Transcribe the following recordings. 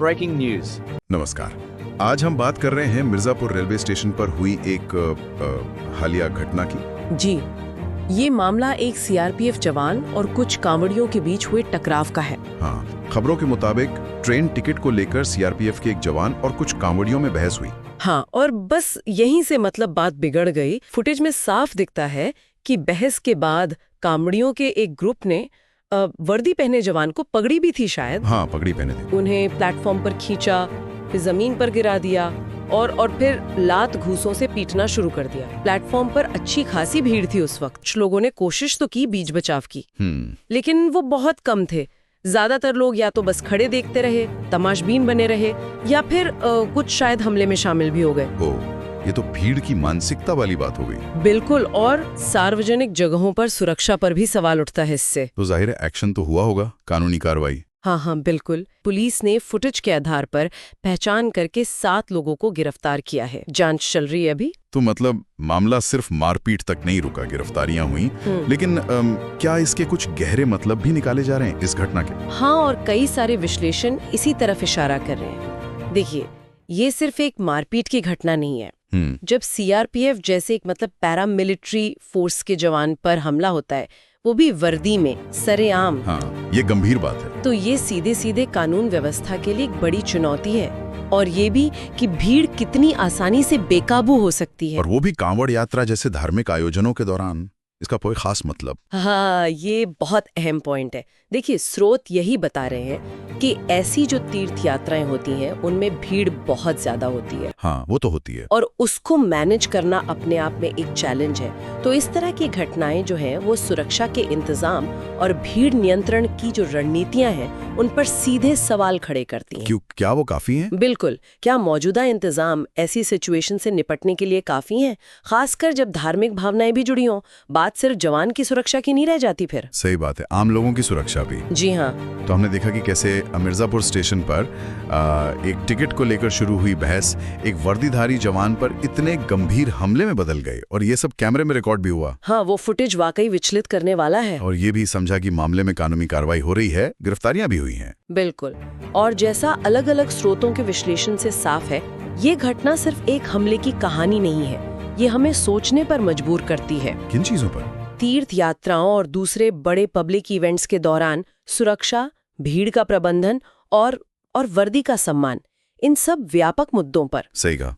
Breaking news. नमस्कार। आज हम बात कर रहे हैं मिर्जापुर रेलवे स्टेशन पर हुई एक हालिया घटना की। जी, ये मामला एक सीआरपीएफ जवान और कुछ कांवड़ियों के बीच हुए टकराव का है। हाँ, खबरों के मुताबिक ट्रेन टिकट को लेकर सीआरपीएफ के एक जवान और कुछ कांवड़ियों में बहस हुई। हाँ, और बस यहीं से मतलब बात बिगड़ गई। फुटेज में साफ दिखता है कि बहस के बाद कांवड़ियों के एक ग्रुप ने वर्दी पहने जवान को, पगड़ी भी थी शायद, हाँ, पगड़ी पहने थे, उन्हें प्लेटफॉर्म पर खींचा, फिर जमीन पर गिरा दिया और फिर लात घूसों से पीटना शुरू कर दिया। प्लेटफॉर्म पर अच्छी खासी भीड़ थी उस वक्त। कुछ लोगों ने कोशिश तो की बीच बचाव की, लेकिन वो बहुत कम थे। ज्यादातर लोग या तो बस खड़े देखते रहे, तमाशबीन बने रहे, या फिर कुछ शायद हमले में शामिल भी हो गए। ये तो भीड़ की मानसिकता वाली बात हो गई। बिल्कुल, और सार्वजनिक जगहों पर सुरक्षा पर भी सवाल उठता है इससे। तो जाहिर है एक्शन तो हुआ होगा, कानूनी कार्रवाई। हाँ, बिल्कुल। पुलिस ने फुटेज के आधार पर पहचान करके 7 लोगों को गिरफ्तार किया है। जांच चल रही है अभी। तो मतलब मामला सिर्फ मारपीट तक नहीं रुका, गिरफ्तारियां हुई, लेकिन क्या इसके कुछ गहरे मतलब भी निकाले जा रहे हैं इस घटना के? हाँ, और कई सारे विश्लेषण इसी तरफ इशारा कर रहे हैं। देखिए, ये सिर्फ एक मारपीट की घटना नहीं है। जब सीआरपीएफ जैसे एक मतलब पैरामिलिट्री फोर्स के जवान पर हमला होता है, वो भी वर्दी में, सरेआम, हाँ, ये गंभीर बात है। तो ये सीधे सीधे कानून व्यवस्था के लिए एक बड़ी चुनौती है। और ये भी कि भीड़ कितनी आसानी से बेकाबू हो सकती है। और वो भी कांवड़ यात्रा जैसे धार्मिक आयोजनों के दौरान। इसका कोई खास मतलब? हाँ, ये बहुत अहम पॉइंट है। देखिए, स्रोत यही बता रहे हैं कि ऐसी जो तीर्थ यात्राएं होती हैं उनमें भीड़ बहुत ज्यादा होती है। हाँ, वो तो होती है। और उसको मैनेज करना अपने आप में एक चैलेंज है। तो इस तरह की घटनाएं जो हैं वो सुरक्षा के इंतजाम और भीड़ नियंत्रण की जो रणनीतियां हैं उन पर सीधे सवाल खड़े करती हैं। क्या वो काफी हैं? बिल्कुल। क्या मौजूदा इंतजाम ऐसी सिचुएशन से निपटने के लिए काफी हैं? खासकर जब धार्मिक भावनाएं भी जुड़ी हों। बात सिर्फ जवान की सुरक्षा की नहीं रह जाती फिर। सही बात है, आम लोगों की सुरक्षा भी। जी हाँ। तो हमने देखा कि कैसे मिर्जापुर स्टेशन पर एक टिकट को लेकर शुरू हुई बहस एक वर्दीधारी जवान पर इतने गंभीर हमले में बदल गए, और ये सब कैमरे में रिकॉर्ड भी हुआ। हाँ, वो फुटेज वाकई विचलित करने वाला है। और ये भी समझा कि मामले में कानूनी कार्रवाई हो रही है, गिरफ्तारियां भी हुई हैं। बिल्कुल। और जैसा अलग अलग स्रोतों के विश्लेषण से साफ है, ये घटना सिर्फ एक हमले की कहानी नहीं है। ये हमें सोचने पर मजबूर करती है। किन चीजों पर? तीर्थ यात्राओं और दूसरे बड़े पब्लिक इवेंट्स के दौरान सुरक्षा, भीड़ का प्रबंधन और वर्दी का सम्मान, इन सब व्यापक मुद्दों पर। सही कहा,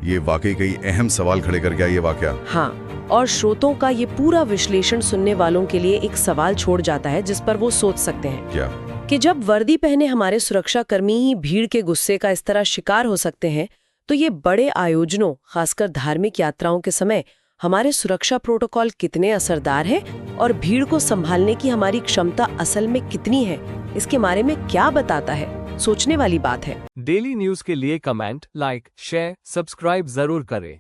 ये वाकई कई अहम सवाल खड़े कर गया ये वाकया। हाँ, और श्रोतों का ये पूरा विश्लेषण सुनने वालों के लिए एक सवाल छोड़ जाता है जिस पर वो सोच सकते हैं। क्या? कि जब वर्दी पहने हमारे सुरक्षा कर्मी ही भीड़ के गुस्से का इस तरह शिकार हो सकते हैं, तो ये बड़े आयोजनों, खासकर धार्मिक यात्राओं के समय हमारे सुरक्षा प्रोटोकॉल कितने असरदार हैं और भीड़ को संभालने की हमारी क्षमता असल में कितनी है, इसके बारे में क्या बताता है? सोचने वाली बात है। डेली न्यूज के लिए कमेंट, लाइक, शेयर, सब्सक्राइब जरूर करें।